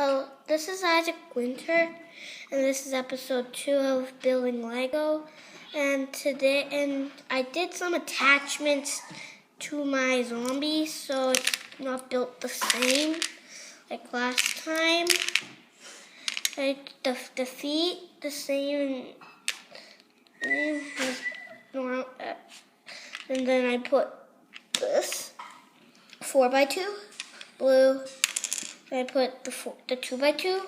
Hello, this is Isaac Winter, and this is episode 2 of Building Lego. And I did some attachments to my zombie, so it's not built the same like last time. The feet the same, and then I put this 4x2 blue. I put the 2x2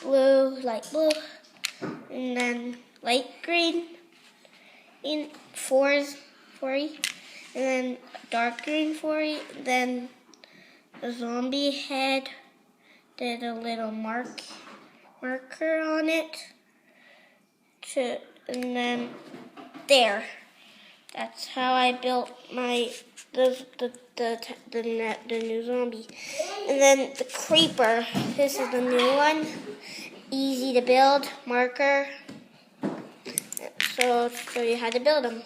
blue, light blue, and then light green in 4 and then dark green 4. Then the zombie head did a little marker on it, and then there. That's how I built my the new zombie. And then the creeper. This is the new one. Easy to build. Marker. So I'll show you how to build them.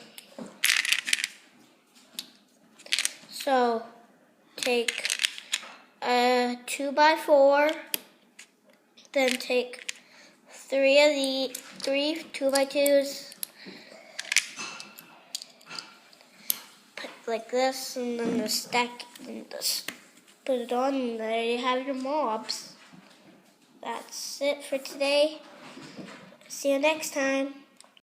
So take a 2x4. Then take 3 2x2s. Like this, and then the stack, and just put it on, and there you have your mobs. That's it for today. See you next time.